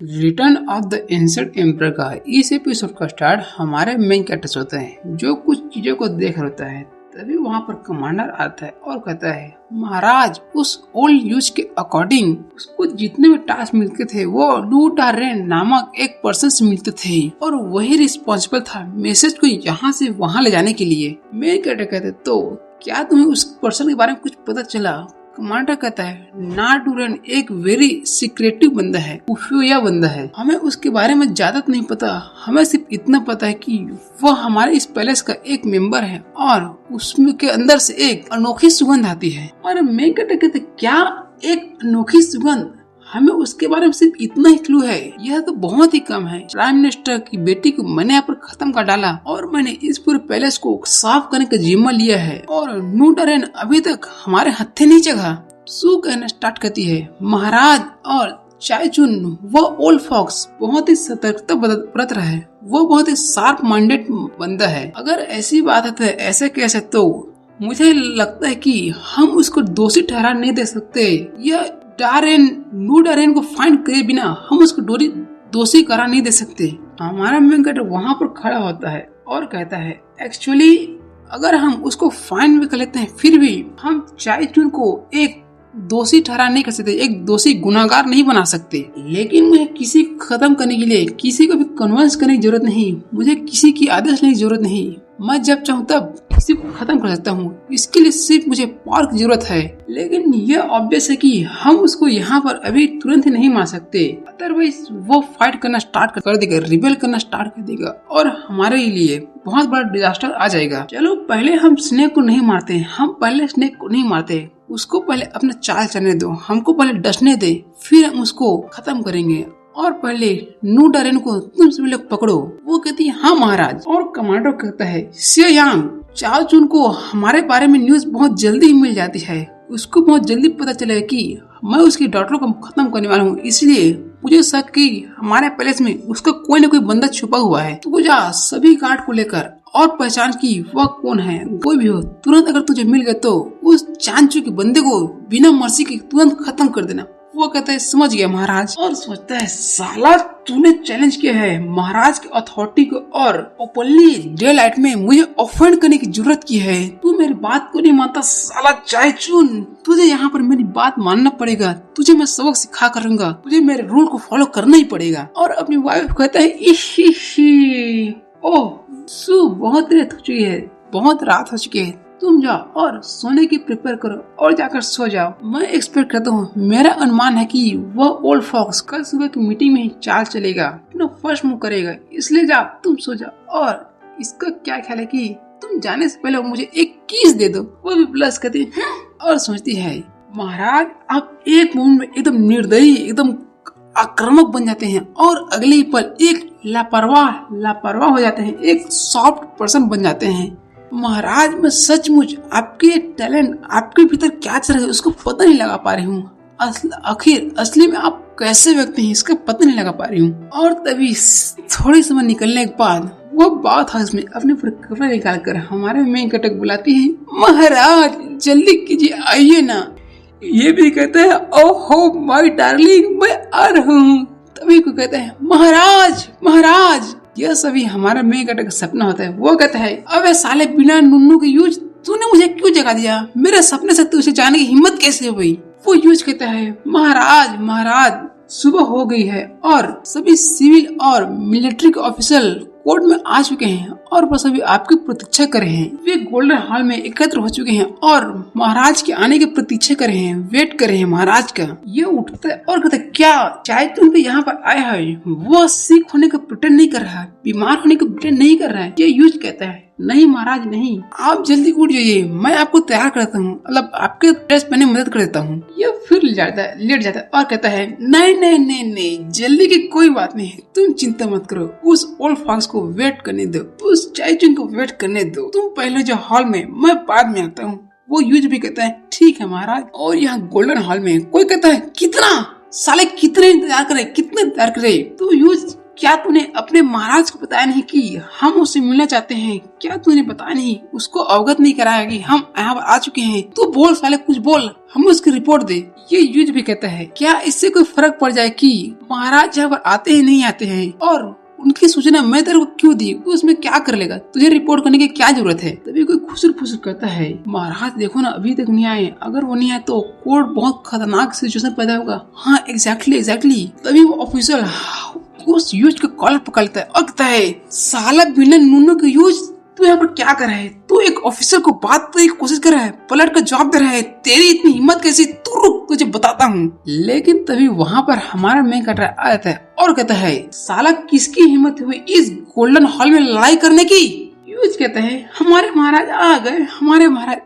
Return of the ancient emperor का इस episode का स्टार्ट हमारे मेन कैरेक्टर्स होते हैं जो कुछ चीजों को देख रहा होता है। तभी वहाँ पर कमांडर आता है और कहता है, महाराज उस ओल्ड यूज के अकॉर्डिंग उसको जितने भी टास्क मिलते थे वो लू डारेन नामक एक पर्सन से मिलते थे और वही रिस्पॉन्सिबल था मैसेज को यहाँ से वहाँ ले जाने के लिए। मेन कैरेक्टर कहते, तो क्या तुम्हें उस पर्सन के बारे में कुछ पता चला? कमांडर कहता है, ना डूरन एक वेरी सीक्रेटिव बंदा है, खुफिया बंदा है, हमें उसके बारे में ज्यादा नहीं पता, हमें सिर्फ इतना पता है कि वह हमारे इस पैलेस का एक मेंबर है और उसमें के अंदर से एक अनोखी सुगंध आती है। और मैं कहते क्या एक अनोखी सुगंध? हमें उसके बारे में सिर्फ इतना ही क्लू है, यह तो बहुत ही कम है। प्राइम मिनिस्टर की बेटी को मैंने यहाँ पर खत्म कर डाला और मैंने इस पूरे पैलेस को साफ करने का जिम्मा लिया है और नू डारेन अभी तक हमारे हत्थे नहीं जगह। सू कहना स्टार्ट करती है, महाराज और चाय चुन वो ओल्ड फॉक्स बहुत ही सतर्कता बरत रहा है, वो बहुत ही शार्प माइंडेड बंदा है। अगर ऐसी बात है तो ऐसे कैसे, तो मुझे लगता है कि हम उसको दोषी ठहरा नहीं दे सकते। यह नू डारेन को फाइंड करे बिना हम उसको दोषी करार नहीं दे सकते। हमारा मेन कैरेक्टर वहाँ पर खड़ा होता है और कहता है, एक्चुअली अगर हम उसको फाइंड भी कर लेते हैं फिर भी हम चाय चुन को एक दोषी ठहरा नहीं कर सकते, एक दोषी गुनाहगार नहीं बना सकते। लेकिन मुझे किसी को खत्म करने के लिए किसी को भी कन्विंस करने की जरूरत नहीं, मुझे किसी की आदेश लेने की जरूरत नहीं। मैं जब चाहूँ तब किसी को खत्म कर सकता हूँ, इसके लिए सिर्फ मुझे पावर की जरूरत है। लेकिन ये ऑब्वियस है कि हम उसको यहाँ पर अभी तुरंत ही नहीं मार सकते, अदरवाइज वो फाइट करना स्टार्ट कर देगा, रिबेल करना स्टार्ट कर देगा और हमारे लिए बहुत बड़ा डिजास्टर आ जाएगा। चलो पहले हम स्नेक को नहीं मारते, हम पहले स्नेक को नहीं मारते, उसको पहले अपना चाल चलने दो, हमको पहले डसने दे, फिर हम उसको खत्म करेंगे। और पहले नू डारेन को तुम सभी लोग पकड़ो। वो कहती है, हाँ महाराज। और कमांडर कहता है, सियांग चाओ चुन को हमारे बारे में न्यूज बहुत जल्दी ही मिल जाती है, उसको बहुत जल्दी पता चलेगा कि मैं उसकी डॉटर को खत्म करने वाला हूँ, इसलिए मुझे शक कि हमारे पैलेस में उसका कोई न कोई बंदा छुपा हुआ है। तो जा सभी गार्ड को लेकर और पहचान की वह कौन है, कोई भी हो, तुरंत अगर तुझे मिल गया तो उस चांचू के बंदे को बिना मर्सी के तुरंत खत्म कर देना। वो कहता है, समझ गया महाराज। और सोचता है, साला तूने चैलेंज किया है महाराज की अथॉरिटी को और ओपनली डे लाइट में मुझे ऑफेंड करने की जरूरत की है, तू मेरी बात को नहीं मानता साला चाय चुन, तुझे यहाँ पर मेरी बात मानना पड़ेगा, तुझे मैं सबक सिखा करूंगा, तुझे मेरे रूल को फॉलो करना ही पड़ेगा। और अपनी वाइफ कहता है, ओह सू बहुत रात हो चुकी है, बहुत रात हो चुकी है, तुम जाओ और सोने की प्रिपेयर करो और जाकर सो जाओ। मैं एक्सपेक्ट करता हूँ, मेरा अनुमान है कि वह ओल्ड फॉक्स कल सुबह की मीटिंग में ही चाल चलेगा, अपना फर्स्ट मूव करेगा, इसलिए जाओ तुम सो जाओ। और इसका क्या ख्याल है कि तुम जाने से पहले मुझे एक किस दे दो। वो भी प्लस कहती है और सोचती है, महाराज आप एक मोमेंट में एकदम निर्दयी, एकदम आक्रामक बन जाते हैं और अगले ही पल एक लापरवाह हो जाते हैं, एक सॉफ्ट पर्सन बन जाते हैं। महाराज मैं सचमुच आपके टैलेंट, आपके भीतर क्या चल रहा है उसको पता नहीं लगा पा रही हूँ। आखिर असली में आप कैसे व्यक्ति हैं इसका पता नहीं लगा पा रही हूँ। और तभी थोड़ी समय निकलने के बाद वो बात हाउस में अपने पूरे कपड़े निकाल कर हमारे मेन कटक बुलाती है, महाराज जल्दी कीजिए आइए ना। ये भी कहता है, ओहो माय डार्लिंग मैं आ रहा हूँ। तभी को कहता है, महाराज। यह सभी हमारा मेन कैरेक्टर का सपना होता है। वो कहता है, अबे साले बिना नुन्नू के यूज तूने मुझे क्यों जगा दिया, मेरे सपने से तुझे जाने की हिम्मत कैसे हुई? वो यूज कहता है, महाराज सुबह हो गई है और सभी सिविल और मिलिट्री के ऑफिसर कोर्ट में आ चुके हैं और वो सभी आपकी प्रतीक्षा कर रहे हैं। वे गोल्डन हॉल में एकत्र हो चुके हैं और महाराज के आने की प्रतीक्षा कर रहे हैं, वेट कर रहे हैं महाराज का। ये उठता है और कहता है, क्या चाहे तुम भी यहाँ पर आया है? वो सिक होने का प्रिटेंड नहीं कर रहा है, बीमार होने का प्रिटेंड नहीं कर रहा है। ये यूज कहता है, नहीं महाराज नहीं, आप जल्दी उठ जाइए, मैं आपको तैयार करता हूँ, मतलब आपके ड्रेस पहने मदद कर देता हूँ। ये फिर लेट जाता है और कहता है, नहीं, जल्दी की कोई बात नहीं, तुम चिंता मत करो, उस ओल्ड फॉक्स को वेट करने दो, उस चाय चुन को वेट करने दो, तुम पहले जो हॉल में, मैं बाद में आता हूँ। वो यूज भी कहता है, ठीक है महाराज। और यहाँ गोल्डन हॉल में कोई कहता है, कितना साले कितने इंतजार करे। तो यूज क्या तूने अपने महाराज को बताया नहीं कि हम उससे मिलना चाहते हैं? क्या तूने बताया नहीं, उसको अवगत नहीं कराया कि हम यहाँ पर आ चुके हैं? तू बोल साले, कुछ बोल, हम उसकी रिपोर्ट दे। ये युद्ध भी कहता है क्या इससे कोई फर्क पड़ जाए कि महाराज यहाँ पर आते हैं नहीं आते हैं, और उनकी सूचना मैं तेरे को क्यों दी? तू उसमें क्या कर लेगा? तुझे रिपोर्ट करने की क्या जरूरत है? तभी कोई खुसर फुसर करता है, महाराज देखो ना अभी तक नहीं आए, अगर वो नहीं आए तो कोर्ट बहुत खतरनाक सिचुएशन पैदा होगा। हाँ एग्जैक्टली। तभी वो ऑफिसर उस यूज को कॉलर पकड़ता है और कहता है, साला बिना नूनों के यूज तू यहाँ पर क्या कर रहा है? तू एक ऑफिसर को बात करने की कोशिश कर रहा है, पलट का जवाब दे रहा है, तेरी इतनी हिम्मत कैसी? तू रुक, तुझे बताता हूँ। लेकिन तभी वहाँ पर हमारा मेन कैरेक्टर आ जाता है और कहता है, साला किसकी हिम्मत हुई इस गोल्डन हॉल में लड़ाई करने की? यूज कहता है, हमारे महाराज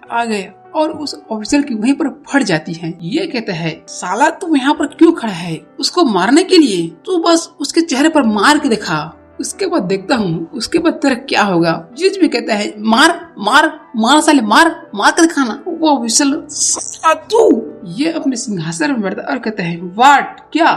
आ गए, और उस ऑफिसर की वहीं पर फट जाती है। ये कहता है, साला तू यहाँ पर क्यों खड़ा है? उसको मारने के लिए? तू बस उसके चेहरे पर मार के दिखा, उसके बाद देखता हूँ उसके बाद तेरा क्या होगा। जिज भी कहता है, मार साले, मार के दिखाना। वो ऑफिसर तू, ये अपने सिंहासन में बैठता और कहता है, वाट क्या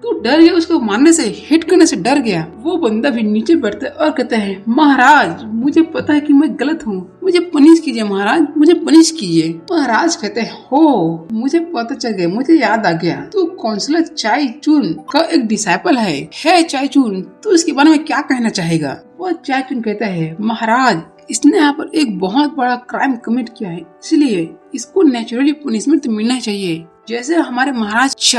तू डर गया? उसको मारने से, हिट करने से डर गया? वो बंदा भी नीचे बैठता है और कहता है, महाराज मुझे पता है कि मैं गलत हूँ, मुझे पनिश कीजिए महाराज, मुझे पनिश कीजिए। महाराज कहते हैं, हो मुझे पता चल गया, मुझे याद आ गया, तू काउंसलर चाई चुन का एक डिसाइपल है चाई चुन, तू इसके बारे में क्या कहना चाहेगा? वो चाई चुन कहता है, महाराज इसने यहाँ पर एक बहुत बड़ा क्राइम कमिट किया है, इसलिए इसको नेचुरली पनिशमेंट तो मिलना चाहिए। जैसे हमारे महाराज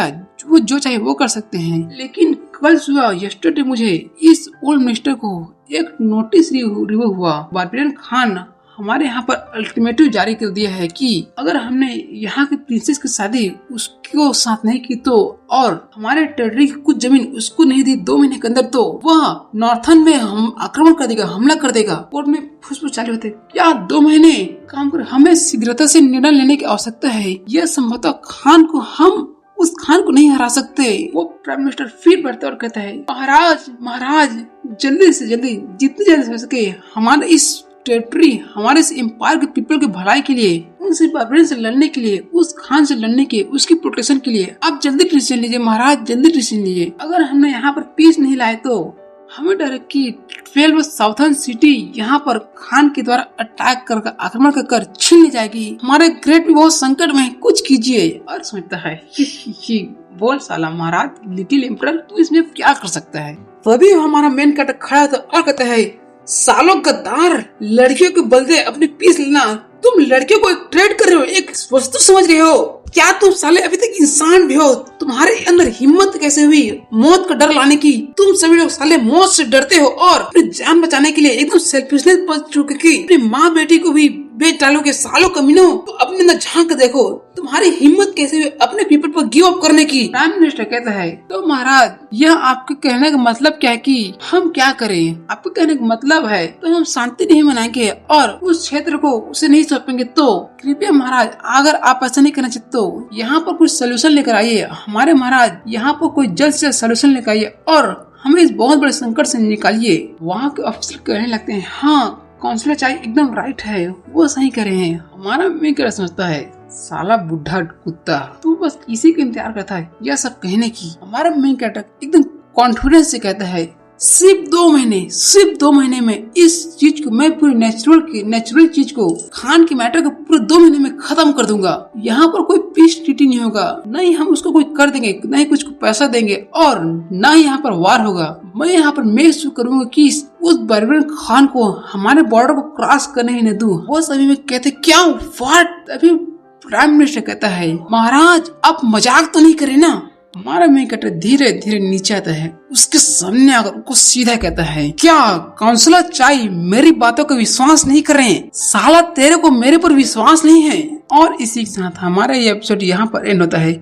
वो जो चाहे वो कर सकते हैं, लेकिन कल सुबह यस्टरडे मुझे इस ओल्ड मिनिस्टर को एक नोटिस रिसीव हुआ। बारबेरियन खान हमारे यहाँ पर अल्टीमेटम जारी कर दिया है कि अगर हमने यहाँ की प्रिंसेस की शादी उसको साथ नहीं की तो, और हमारे टेरिटरी की कुछ जमीन उसको नहीं दी 2 महीने के अंदर, तो वह नॉर्थन में हम आक्रमण कर देगा, हमला कर देगा। कोर्ट में फुसफुस चालू होते, क्या 2 महीने काम कर? हमें शीघ्रता से निर्णय लेने की आवश्यकता है। यह संभवतः उस खान को नहीं हरा सकते। वो प्राइम मिनिस्टर फिर बैठता और कहता है, महाराज जल्दी से जल्दी, जितनी जल्दी हो सके हमारे इस टेरिटरी, हमारे इस एम्पायर के पीपल के भलाई के लिए, उनसे बारबेरियन से लड़ने के लिए, उस खान से लड़ने के, उसकी प्रोटेक्शन के लिए आप जल्दी डिसीजन लीजिए महाराज, जल्दी डिसीजन लीजिए। अगर हमने यहाँ पर पीस नहीं लाए तो हमें डर है कि 12 साउथर्न सिटी यहाँ पर खान के द्वारा अटैक कर आक्रमण कर छीन ली जाएगी। हमारे ग्रेट भी बहुत संकट में है, कुछ कीजिए। और सोचता है, बोल साला महाराज, लिटिल एम्परर, तू इसमें क्या कर सकता है? तभी हमारा मेन कैरेक्टर खड़ा होता और कहता है, सालों गद्दार, लड़कियों के बदले अपनी पीस लेना, तुम लड़कियों को ट्रेड कर रहे हो, एक वस्तु समझ रहे हो क्या? तुम साले अभी तक इंसान भी हो? तुम्हारे अंदर हिम्मत कैसे हुई मौत का डर लाने की? तुम सभी लोग साले मौत से डरते हो और अपनी जान बचाने के लिए एकदम सेल्फिशनेस पर चुके की अपनी माँ बेटी को भी बेच डालोगे। सालों कमीनों, तो अपने अंदर झांक देखो, तुम्हारी हिम्मत कैसे हुई अपने पीपल पर गिव अप करने की? प्राइम मिनिस्टर कहता है, तो महाराज यह आपके कहने का मतलब क्या है कि हम क्या करें? आपके कहने का मतलब है तो हम शांति नहीं मनाएंगे और उस क्षेत्र को उसे नहीं सौंपेंगे। तो कृपया महाराज, अगर आप ऐसा नहीं करना चाहते तो यहाँ पर कुछ सोल्यूशन लेकर आइए। हमारे महाराज यहाँ पर कोई जल्द से सोल्यूशन लेकर आइए और हमें इस बहुत बड़े संकट से निकालिए। वहाँ के ऑफिसर कहने लगते हैं, हाँ काउंसलर चाय एकदम राइट है, वो सही करे हैं। हमारा मेकर समझता है, साला बुढ़ा कुत्ता, तू बस इसी का इंतजार करता है यह सब कहने की। हमारा मेन कैरेक्टर एकदम कॉन्फिडेंस से कहता है, सिर्फ 2 महीने में इस चीज को मैं पूरी नेचुरल चीज को, खान के मैटर को पूरे 2 महीने में खत्म कर दूंगा। यहाँ पर कोई पीस ट्रीटी नहीं होगा, न ही हम उसको कोई कर देंगे, न ही कुछ को पैसा देंगे और न ही यहाँ पर वार होगा। मैं यहाँ पर मेक श्योर करूंगा कि उस बारबेरियन खान को हमारे बॉर्डर को क्रॉस करने ही न दूं। वो सभी में कहते, क्या व्हाट? अभी प्राइम मिनिस्टर कहता है, महाराज आप मजाक तो नहीं करे ना? हमारा मेन कैरेक्टर धीरे धीरे नीचे आता है, उसके सामने आकर उसको सीधा कहता है, क्या काउंसलर चाई मेरी बातों का विश्वास नहीं कर रहे हैं? साला तेरे को मेरे पर विश्वास नहीं है। और इसी के साथ हमारा ये एपिसोड यहाँ पर एंड होता है।